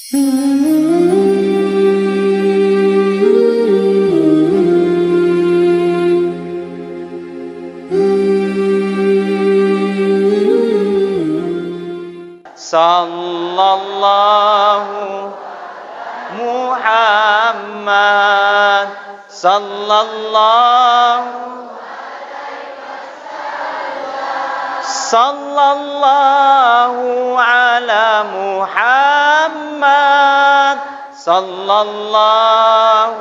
Sallallahu Muhammad sallallahu ala Muhammad sallallahu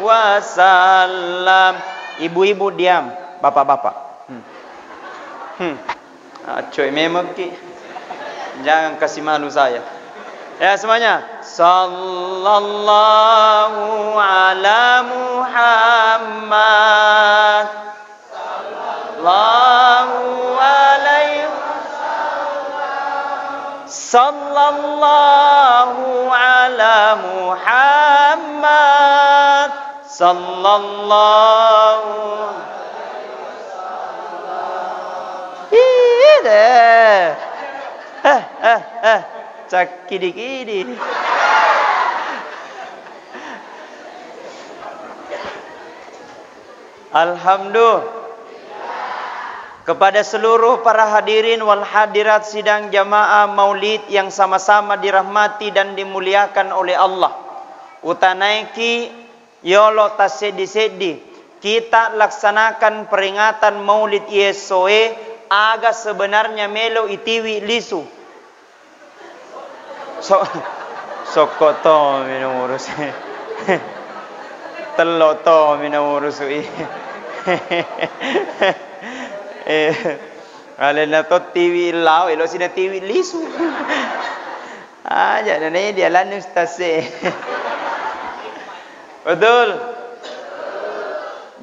wasallam. Ibu-ibu diam, bapak-bapak. Coy memang ki. Jangan kasih malu saya. Ya semuanya. Sallallahu ala Muhammad. Sallallahu alaihi wasallam. Sallallahu ala Muhammad. Sallallahu alaihi wasallam. Cakidi-kidi. Alhamdulillah kepada seluruh para hadirin wal hadirat sidang jamaah maulid yang sama-sama dirahmati dan dimuliakan oleh Allah. Utanaiki yolo tasedi-sedi kita laksanakan peringatan maulid Yesoe aga sebenarnya melo itiwi lisu. Sokoto minum urus. Teloto minum urus. Alena to TV lao elo sina TV lisu. Aja nene dia lan ustaz. Betul.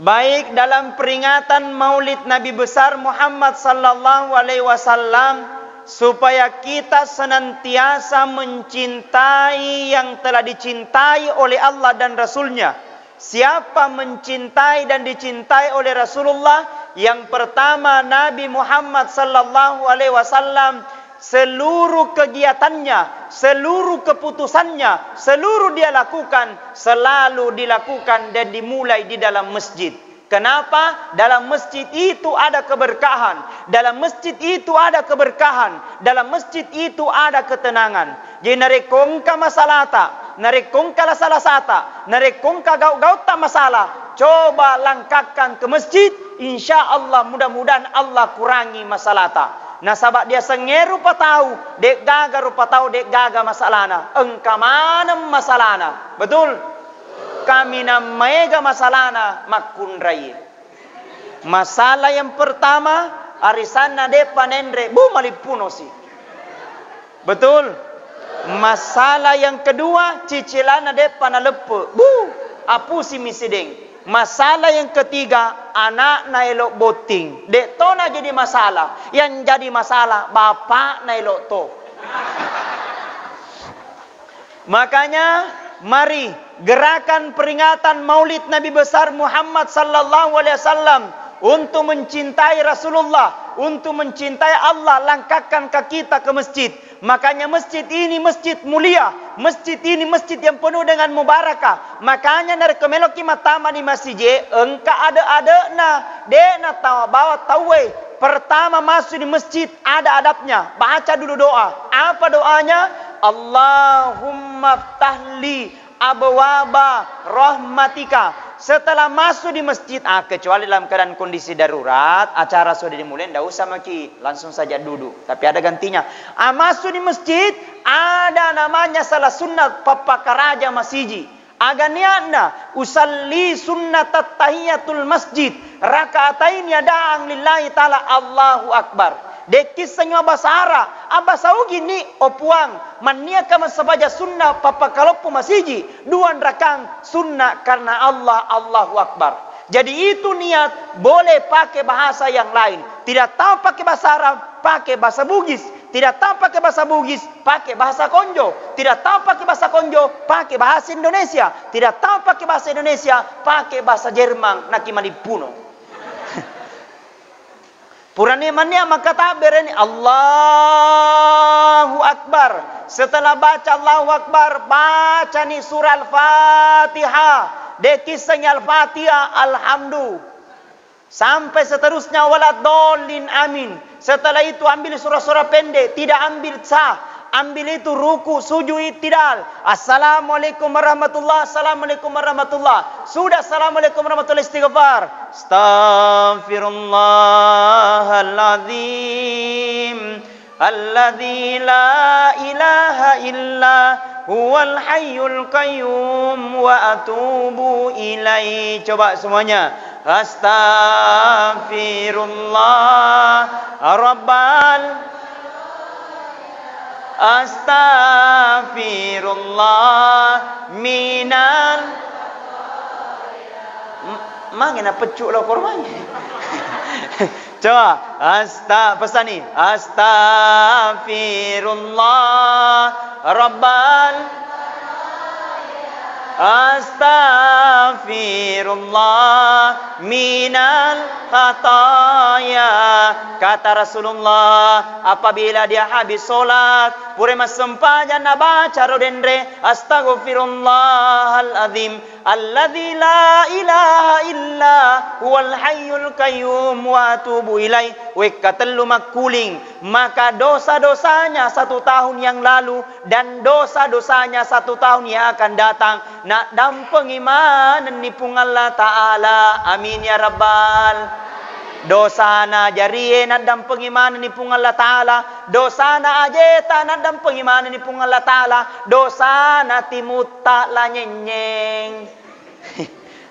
Baik dalam peringatan Maulid Nabi besar Muhammad sallallahu alaihi wasallam supaya kita senantiasa mencintai yang telah dicintai oleh Allah dan Rasulnya. Siapa mencintai dan dicintai oleh Rasulullah? Yang pertama Nabi Muhammad sallallahu alaihi wasallam, seluruh kegiatannya, seluruh keputusannya, seluruh dia lakukan selalu dilakukan dan dimulai di dalam masjid. Kenapa? Dalam masjid itu ada keberkahan. Dalam masjid itu ada keberkahan. Dalam masjid itu ada ketenangan. Jadi narekongka masalata, narekongka salasata, narekongka gaut-gaut tak masalah. Coba langkahkan ke masjid, insya Allah mudah-mudahan Allah kurangi masalata. Nah sabab dia sengeru patau, dek gaga rupa tahu dek gaga masalana. Engka mana masalana? Betul? Kami namega masalana makun rai. Masalah yang pertama arisana de panendre bu malipunosi. Betul? Masalah yang kedua cicilana de panalepe bu apusi misideng. Masalah yang ketiga anak na elok boting. Dek to na jadi masalah. Yang jadi masalah bapak na elok to. Makanya mari gerakan peringatan Maulid Nabi besar Muhammad sallallahu alaihi wasallam untuk mencintai Rasulullah, untuk mencintai Allah, langkahkan kaki kita ke masjid. Makanya masjid ini masjid mulia, masjid ini masjid yang penuh dengan mubarakah. Makanya dari kemeloki matama di masjid, engka ada na, dena tawa bawa tawe. Pertama masuk di masjid ada adabnya, baca dulu doa. Apa doanya? Allahumma ftahli abwaba rahmatika. Setelah masuk di masjid, kecuali dalam keadaan kondisi darurat, acara sudah dimulai, tidak usah maki, langsung saja duduk. Tapi ada gantinya. Masuk di masjid, ada namanya salah sunnah papakaraja masjid. Aganiana usalli sunnat tahiyatul masjid. Rakaatain yada'ang lillahi ta'ala Allahu akbar. Dekisanya basara abasaugi ni opuang mania kama sabaja sunnah papa kalopu masiji duan rakang sunnah karena Allah Allahu akbar. Jadi itu niat, boleh pakai bahasa yang lain. Tidak tahu pakai bahasa Arab, pakai bahasa Bugis. Tidak tahu pakai bahasa Bugis, pakai bahasa Konjo. Tidak tahu pakai bahasa Konjo, pakai bahasa Indonesia. Tidak tahu pakai bahasa Indonesia, pakai bahasa Jerman. Nakimani puno. Purani mania maka tabereni Allahu Akbar. Setelah baca Allahu Akbar, baca nih surah Al-Fatihah. De kisahnya Al-Fatihah, Alhamdulillah. Sampai seterusnya waladhdallin amin. Setelah itu ambil surah-surah pendek, tidak ambil sah. Ambil itu ruku, sujud, i'tidal. Assalamualaikum warahmatullahi, assalamualaikum warahmatullahi. Sudah assalamualaikum warahmatullahi, istighfar. Astaghfirullahaladzim alladzi la ilaha illa huwal hayyul qayyum wa atubu ilaihi. Coba semuanya. Astaghfirullah rabbal Astaghfirullah minal Mangena pecuk lah korbannya. Coba pesan ni. Astaghfirullah rabbal Astaghfirullah minal khataya. Kata Rasulullah, apabila dia habis solat, purema sempaja na baca rodendre astaghfirullahal-azim alladzi la ilaha illa huwal hayyul qayyum wa atubu ilaihi. Wekatellu makuling, maka dosa-dosanya 1 tahun yang lalu dan dosa-dosanya 1 tahun yang akan datang nak dampeng iman nipung Allah Ta'ala. Amin ya Rabbal. Dosana jarie nak dampeng iman nipung Allah Ta'ala. Dosana ajeta nak dampeng iman nipung Allah Ta'ala. Dosana timutta la nyenyeng.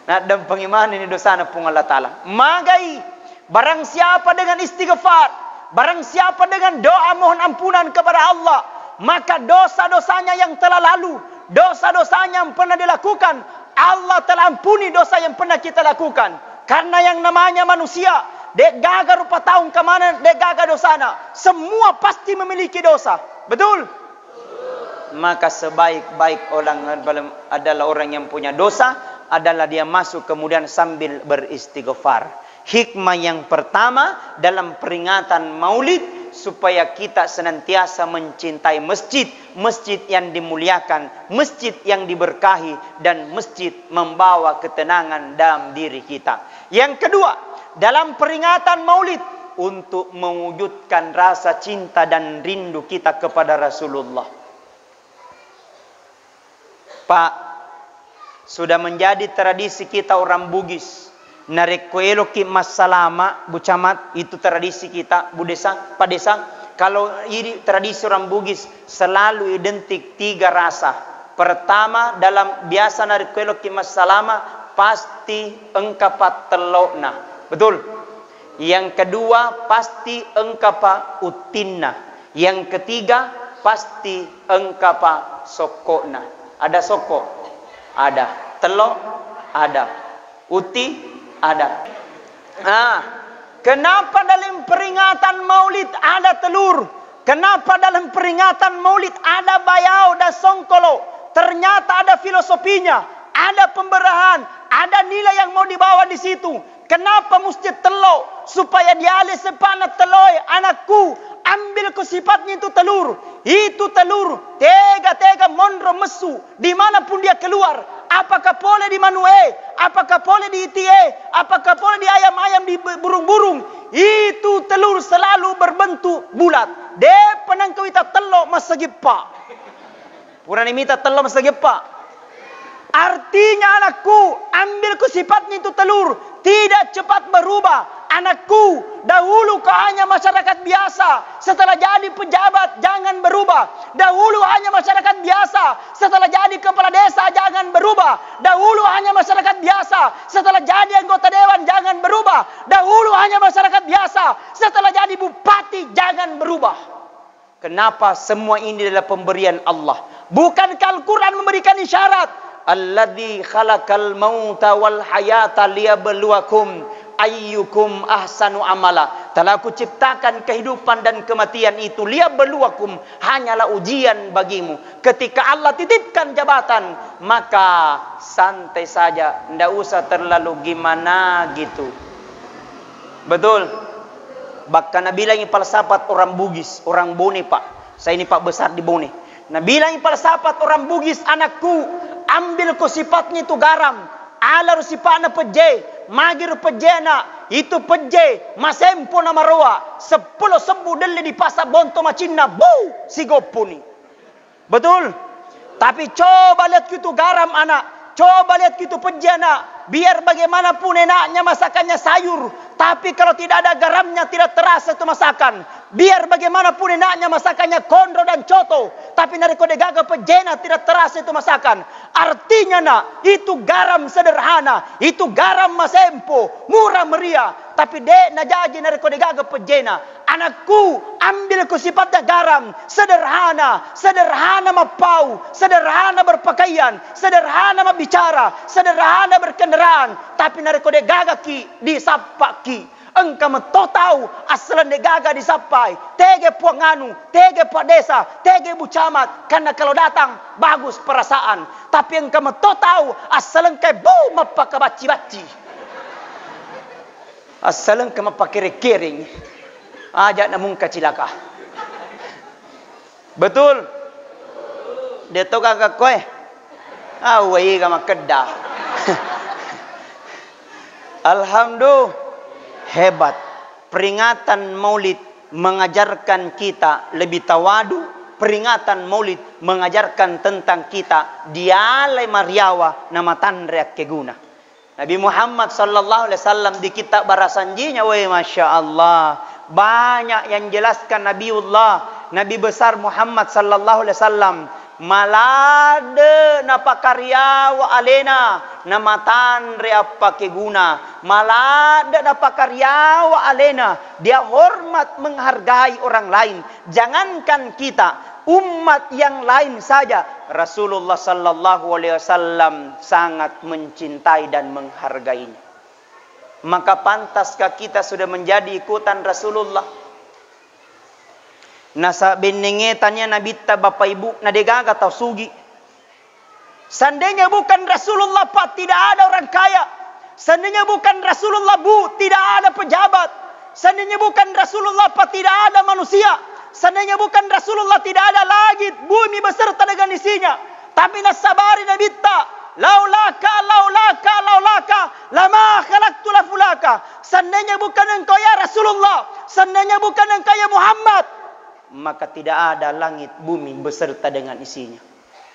Nak dampeng iman ini dosana pung Allah Ta'ala. Magai barang siapa dengan istighfar, barang siapa dengan doa mohon ampunan kepada Allah, maka dosa-dosanya yang telah lalu, dosa-dosanya yang pernah dilakukan, Allah telah ampuni dosa yang pernah kita lakukan. Karena yang namanya manusia, dek gagal rupa tahun kemana, dek gagal dosana, semua pasti memiliki dosa. Betul? Maka sebaik-baik orang adalah orang yang punya dosa, adalah dia masuk kemudian sambil beristighfar. Hikmah yang pertama dalam peringatan Maulid, supaya kita senantiasa mencintai masjid, masjid yang dimuliakan, masjid yang diberkahi, dan masjid membawa ketenangan dalam diri kita. Yang kedua, dalam peringatan Maulid, untuk mewujudkan rasa cinta dan rindu kita kepada Rasulullah. Pak, sudah menjadi tradisi kita orang Bugis. Narekuelo ki masalama bucamat, itu tradisi kita budesa padesa. Kalau ini tradisi orang Bugis selalu identik 3 rasa. Pertama, dalam biasa narekuelo ki masalama pasti engkapa telokna. Betul? Yang kedua pasti engkapa utinna. Yang ketiga pasti engkapa sokokna. Ada sokok? Ada. Telok? Ada. Uti? Ada. Kenapa dalam peringatan Maulid ada telur? Kenapa dalam peringatan Maulid ada bayau dan songkolo? Ternyata ada filosofinya, ada pemberahan, ada nilai yang mau dibawa di situ. Kenapa mesti telur? Supaya dialih sepanat telur anakku, ambil ke sifatnya itu telur. Itu telur, tega-tega mondro mesu, dimanapun dia keluar. Apakah boleh di manue, apakah boleh di itie, apakah boleh di ayam-ayam, di burung-burung. Itu telur selalu berbentuk bulat. De penangkau ita telur masagipa. Purani mita telur masagipa. Artinya anakku, ambil ke sifatnya itu telur, tidak cepat berubah. Anakku, dahulu kau hanya masyarakat biasa, setelah jadi pejabat jangan berubah. Dahulu hanya masyarakat biasa, setelah jadi kepala desa jangan berubah. Dahulu hanya masyarakat biasa, setelah jadi anggota dewan jangan berubah. Dahulu hanya masyarakat biasa, setelah jadi bupati jangan berubah. Kenapa semua ini adalah pemberian Allah? Bukankah Al-Quran memberikan isyarat? Alladzi khalaqal mauta wal hayata liyabluwakum ayyukum ahsanu amala. Telah aku ciptakan kehidupan dan kematian itu liyabluwakum, hanyalah ujian bagimu. Ketika Allah titipkan jabatan, maka santai saja, ndak usah terlalu gimana gitu. Betul? Bahkan Nabi lagi falsafat orang Bugis, orang Bone Pak. Saya ini Pak besar di Bone. Nah bilang pada sahabat orang Bugis, anakku, ambil ko sifatnya itu garam. Alar sifatnya peje, magir pejena, itu peje, masempo na maroa, 10 sembuh deli di pasar bonto macinna, bu, si gopuni. Betul? Tapi coba lihat gitu garam anak, coba lihat gitu peje anak, biar bagaimanapun enaknya masakannya sayur, tapi kalau tidak ada garamnya tidak terasa itu masakan. Biar bagaimanapun enaknya masakannya kondro dan coto, tapi nari kode gaga pejena tidak terasa itu masakan. Artinya nak, itu garam sederhana, itu garam masempo, murah meriah. Tapi dek na jaji nari kode gaga pejena. Anakku, ambil ku sifatnya garam, sederhana, sederhana mapau, sederhana berpakaian, sederhana bicara, sederhana berkendaraan. Tapi nari kode gaga ki, disapa ki. Engkau mentau tahu asal negaga disapai, tege puanganu, tege pak desa, tege bu camat, karena kalau datang bagus perasaan. Tapi engkau mentau tahu asal engkau bu mapak baci-baci, asal engkau mapak kering-kering, ajak namun kecilaka. Betul? Dia tahu kakak kowe, awai kama kedah. Alhamdulillah. Hebat. Peringatan Maulid mengajarkan kita lebih tawadu. Peringatan Maulid mengajarkan tentang kita dialai mariawa nama tanreak keguna. Nabi Muhammad sallallahu alaihi wasallam di kitab barasanjinya, weh masya Allah, banyak yang jelaskan Nabiullah, Nabi besar Muhammad sallallahu alaihi wasallam, malade napa karya wa alena nama tanre apa keguna, malade napa karya wa alena, dia hormat menghargai orang lain. Jangankan kita, umat yang lain saja Rasulullah sallallahu alaihi wasallam sangat mencintai dan menghargainya. Maka pantaskah kita sudah menjadi ikutan Rasulullah? Nasa benengetannya Nabi ta bapak ibu nadegaga tau sugi. Seandainya bukan Rasulullah Pak, tidak ada orang kaya. Seandainya bukan Rasulullah Bu, tidak ada pejabat. Seandainya bukan Rasulullah Pak, tidak ada manusia. Seandainya bukan Rasulullah, tidak ada langit, bumi beserta dengan isinya. Tapi nasabari Nabi ta, laulaka, laulaka, laulaka, lama khalaqtu lafulaka. Seandainya bukan engkau ya Rasulullah, seandainya bukan engkau ya Muhammad, maka tidak ada langit bumi beserta dengan isinya.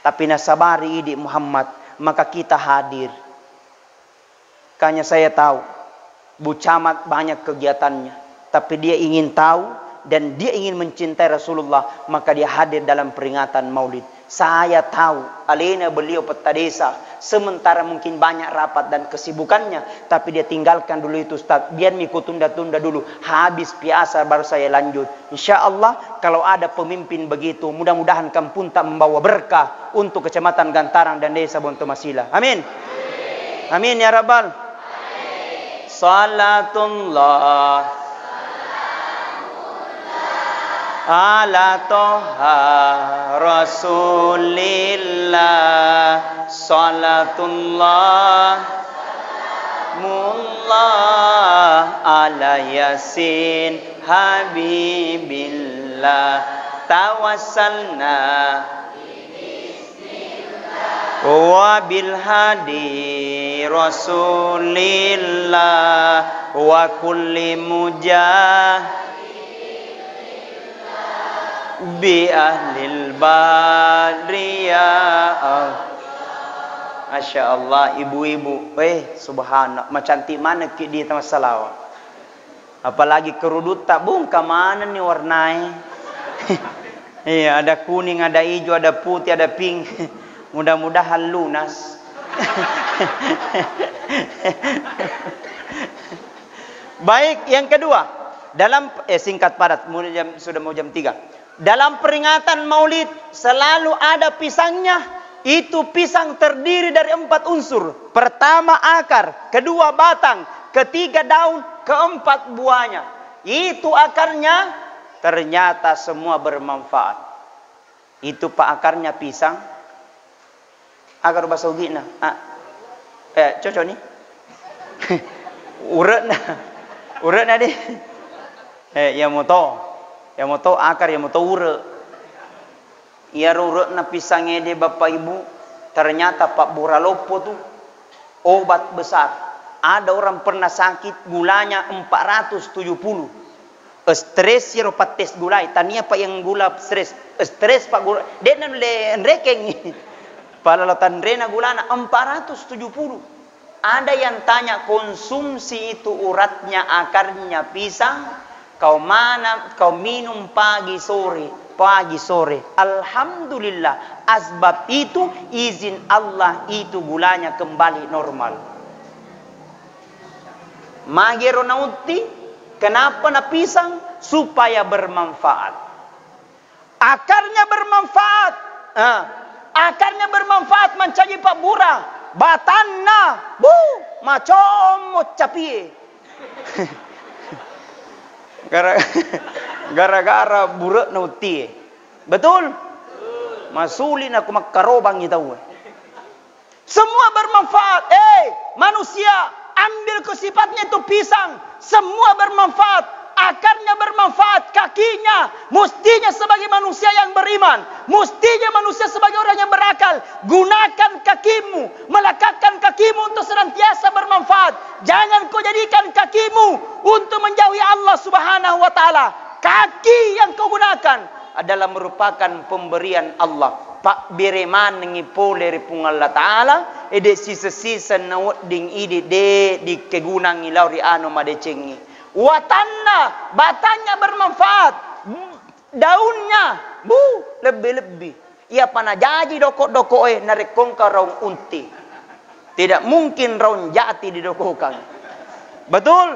Tapi nasabari idi Muhammad, maka kita hadir. Kayaknya saya tahu Bu Camat banyak kegiatannya, tapi dia ingin tahu dan dia ingin mencintai Rasulullah, maka dia hadir dalam peringatan Maulid. Saya tahu alena beliau peta desa, sementara mungkin banyak rapat dan kesibukannya, tapi dia tinggalkan dulu itu Ustaz, biar mengikut tunda-tunda dulu, habis biasa baru saya lanjut. Insya Allah kalau ada pemimpin begitu, mudah-mudahan kampung tak membawa berkah untuk kecamatan Gantarang dan desa Bontomasila. Amin. Amin ya Rabbal. Salatullah ala toha Rasulillah, salatullah mullah ala yasin habibillah, tawassalna wa bil hadi Rasulillah wa kulli mujah bi ahlil badriyah. Masya Allah, ibu-ibu, subhanallah, macam cantik mana ki dia sama salawat. Apalagi kerudut tak bungka mana nih warnanya. Iya, ada kuning, ada hijau, ada putih, ada pink. Mudah-mudahan lunas. Baik, yang kedua, dalam singkat padat, sudah mau jam 3. Dalam peringatan Maulid selalu ada pisangnya. Itu pisang terdiri dari 4 unsur. Pertama akar, kedua batang, ketiga daun, keempat buahnya. Itu akarnya ternyata semua bermanfaat. Itu pak akarnya pisang. Akar bahasa ugina. Cocok nih. Urat na deh. Yang mau tahu akar, yang mau tahu ure. Ia ruruk na pisang ede Bapak Ibu. Ternyata Pak Buralopo tuh obat besar. Ada orang pernah sakit gulanya 470. Stres ya rupa tes gulai. Tania Pak yang gula stres. Stres Pak gula. Dia le rekeng. Palalatan rena gulana 470. Ada yang tanya konsumsi itu uratnya akarnya pisang. Kau minum pagi sore. Pagi sore. Alhamdulillah. Asbab itu izin Allah itu gulanya kembali normal. Magero nauti. Kenapa na pisang? Supaya bermanfaat. Akarnya bermanfaat. Akarnya bermanfaat mencaji Pak Bura. Batanna. Macam capie. Gara-gara buruk nauti. Betul? Masulin aku makarobang itu. Semua bermanfaat. Manusia ambil kesifatnya itu pisang. Semua bermanfaat. Akarnya bermanfaat, kakinya. Mestinya sebagai manusia yang beriman. Mestinya manusia sebagai orang yang berakal. Gunakan kakimu. Melekatkan kakimu untuk senantiasa bermanfaat. Jangan kau jadikan kakimu untuk menjauhi Allah Subhanahu wa ta'ala. Kaki yang kau gunakan adalah merupakan pemberian Allah. Pak bereman ngipole ripung Allah Ta'ala. Ede sisa-sisa nawat ding ide de di kegunang ilauri ano madecengi. Watanna, batanya bermanfaat. Daunnya, lebih-lebih. Ia panajaji doko-doko narekongka raung unti. Tidak mungkin raung jati didokokan. Betul?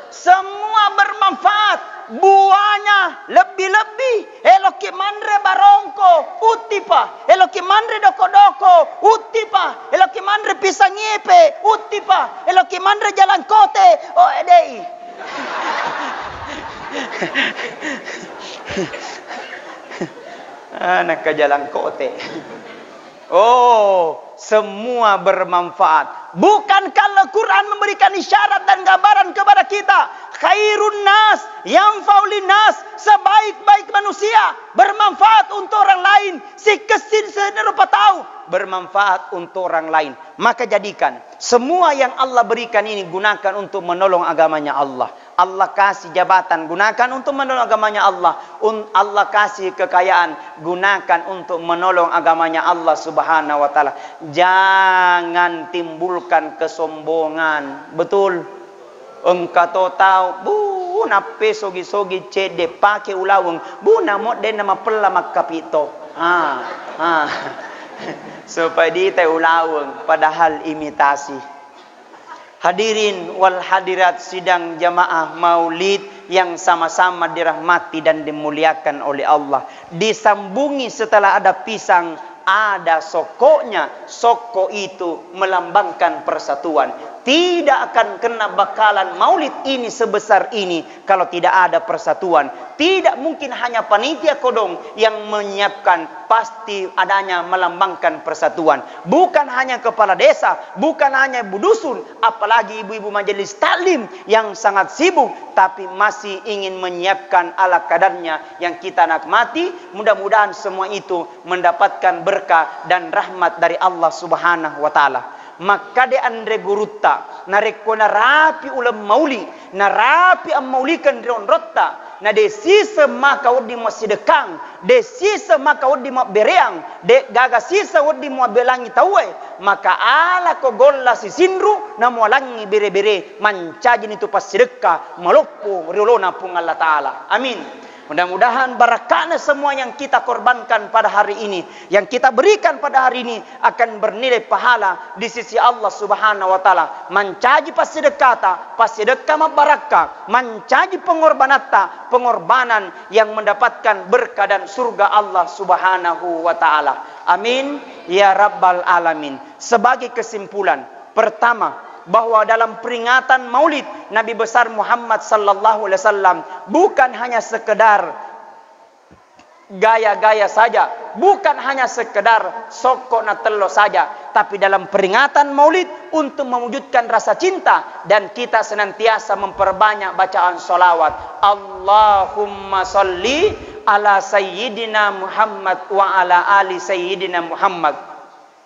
Semua bermanfaat. Buahnya lebih-lebih. Eloki mandre barongko, utipa. Eloki mandre doko-doko, utipa. Eloki mandre pisang ngipe, utipa. Eloki mandre jalan kote, edei. Anak ke jalan kote. Semua bermanfaat. Bukankah Al-Quran memberikan isyarat dan gambaran kepada kita? Khairun nas, yanfa'ulin nas, sebaik-baik manusia, bermanfaat untuk orang lain. Si kesin serupa tahu, bermanfaat untuk orang lain. Maka jadikan semua yang Allah berikan ini gunakan untuk menolong agamanya Allah. Allah kasih jabatan, gunakan untuk menolong agamanya Allah. Allah kasih kekayaan, gunakan untuk menolong agamanya Allah Subhanahu wa ta'ala. Jangan timbulkan kesombongan. Betul? Engkau tahu, nape sogi-sogi cede pakai ulaweng. Namot den nama pela makapito. Supaya dia ulaweng, padahal imitasi. Hadirin wal hadirat sidang jamaah maulid yang sama-sama dirahmati dan dimuliakan oleh Allah. Disambungi setelah ada pisang, ada sokoknya. Soko itu melambangkan persatuan. Tidak akan kena bakalan maulid ini sebesar ini kalau tidak ada persatuan. Tidak mungkin hanya panitia kodong yang menyiapkan, pasti adanya melambangkan persatuan. Bukan hanya kepala desa, bukan hanya ibu dusun, apalagi ibu-ibu majelis taklim yang sangat sibuk, tapi masih ingin menyiapkan ala kadarnya yang kita nikmati. Mudah-mudahan semua itu mendapatkan berkah dan rahmat dari Allah Subhanahu wa ta'ala. Maka de andre gurutta nareko narapi ulam mauli narapi am maulikan rion rotta na de sisa maka wadi mo sidekang de sisa maka wadi mo bereang de gaga sisa wadi mo belangi tawe maka ala ko golla si sindru na mo langi bere-bere mancaji itu pas sedekah maloppo riolona pung Allah taala. Amin. Mudah-mudahan barakahnya semua yang kita korbankan pada hari ini, yang kita berikan pada hari ini akan bernilai pahala di sisi Allah Subhanahu wa ta'ala. Mancaji pasidekata, pasidekah mabarakah, mancaji pengorbanan yang mendapatkan berkah dan surga Allah Subhanahu wa ta'ala. Amin ya rabbal alamin. Sebagai kesimpulan, pertama, bahwa dalam peringatan maulid Nabi besar Muhammad sallallahu alaihi wasallam bukan hanya sekedar gaya-gaya saja, bukan hanya sekedar sokok na telo saja, tapi dalam peringatan maulid untuk mewujudkan rasa cinta dan kita senantiasa memperbanyak bacaan solawat. Allahumma salli ala sayyidina Muhammad wa ala ali sayyidina Muhammad.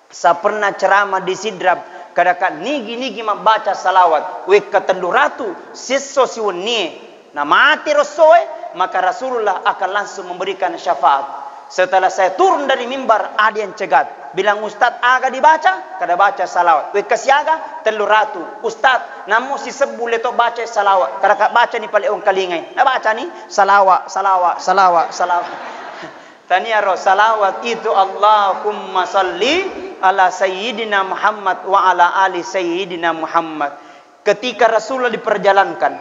Saya pernah ceramah di Sidrap, kadang nigi membaca salawat. We ketendu ratu siso siwani na mati rosoe, maka Rasulullah akan langsung memberikan syafaat. Setelah saya turun dari mimbar, ada yang cegat. Bilang, Ustaz, aga dibaca? Kada baca salawat. We kasiaga, telu ratu. Ustaz, namu si sebule to baca salawat. Kada baca ni pali ong kalingay. Na baca ni? Salawat. Tania ro, salawat itu Allahumma salli ala sayyidina Muhammad wa ala ali sayyidina Muhammad. Ketika Rasulullah diperjalankan,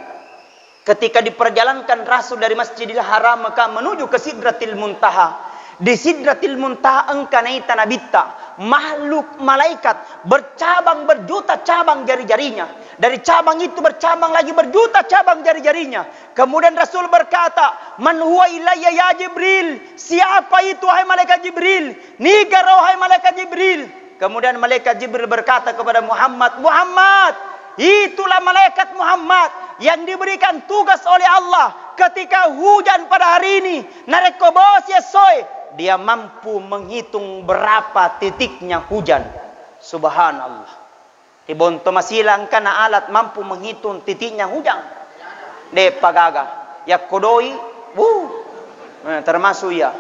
Rasul dari Masjidil Haram Mekah menuju ke Sidratil Muntaha. Di Sidratil Muntaha engkanaita nabitta, makhluk malaikat bercabang berjuta cabang jari-jarinya. Dari cabang itu bercabang lagi berjuta cabang jari-jarinya. Kemudian Rasul berkata, "Man huwa ilayya ya Jibril?" Siapa itu wahai malaikat Jibril? Nigar wahai malaikat Jibril. Kemudian malaikat Jibril berkata kepada Muhammad, "Muhammad, itulah malaikat Muhammad yang diberikan tugas oleh Allah ketika hujan pada hari ini. Narekobos yesoy." Dia mampu menghitung berapa titiknya hujan. Subhanallah. Di bonto masilang kana alat mampu menghitung titiknya hujan. De pagaga. Ya kodoi. Termasuk ya.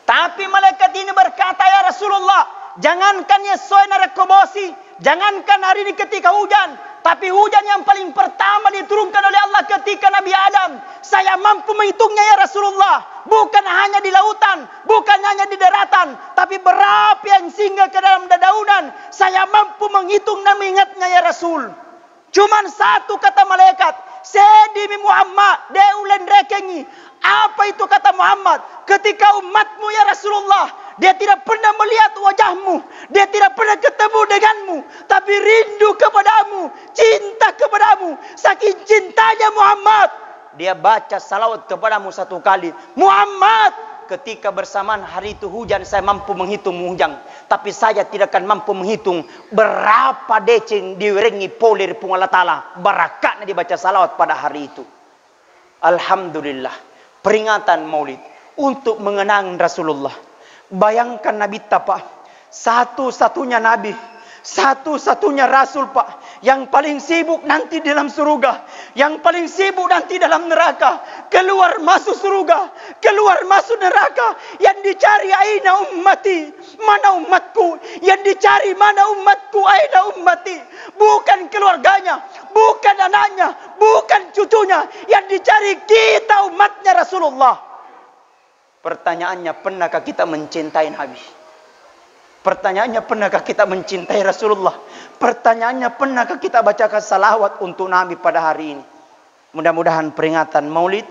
Tapi malaikat ini berkata, ya Rasulullah, jangankan yesoy narekobosi, jangankan hari ini ketika hujan, tapi hujan yang paling pertama diturunkan oleh Allah ketika Nabi Adam, saya mampu menghitungnya ya Rasulullah. Bukan hanya di lautan, bukan hanya di daratan, tapi berapa yang singgah ke dalam dedaunan, saya mampu menghitung dan mengingatnya ya Rasul. Cuman satu kata malaikat, "Sedimi Muhammad, deulen rekengi." Apa itu kata Muhammad? Ketika umatmu ya Rasulullah, dia tidak pernah melihat wajahmu, dia tidak pernah ketemu denganmu, tapi rindu kepadamu, cinta kepadamu. Saking cintanya Muhammad, dia baca salawat kepadamu satu kali. Muhammad, ketika bersamaan hari itu hujan, saya mampu menghitung hujan. Tapi saya tidak akan mampu menghitung berapa decing diwiringi polir pun Allah Ta'ala. Barakatnya dibaca salawat pada hari itu. Alhamdulillah. Peringatan maulid untuk mengenang Rasulullah. Bayangkan Nabi Pak, satu-satunya Nabi, satu-satunya Rasul Pak, yang paling sibuk nanti dalam surga, yang paling sibuk nanti dalam neraka, keluar masuk surga, keluar masuk neraka, yang dicari aina ummati, mana umatku, yang dicari mana umatku, aina ummati, bukan keluarganya, bukan anaknya, bukan cucunya, yang dicari kita umatnya Rasulullah. Pertanyaannya, pernahkah kita mencintai Nabi? Pertanyaannya, pernahkah kita mencintai Rasulullah? Pertanyaannya, pernahkah kita bacakan salawat untuk Nabi pada hari ini? Mudah-mudahan peringatan maulid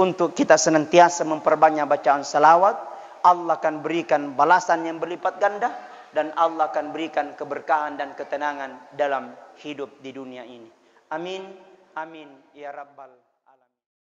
untuk kita senantiasa memperbanyak bacaan salawat. Allah akan berikan balasan yang berlipat ganda, dan Allah akan berikan keberkahan dan ketenangan dalam hidup di dunia ini. Amin. Amin. Ya Rabbal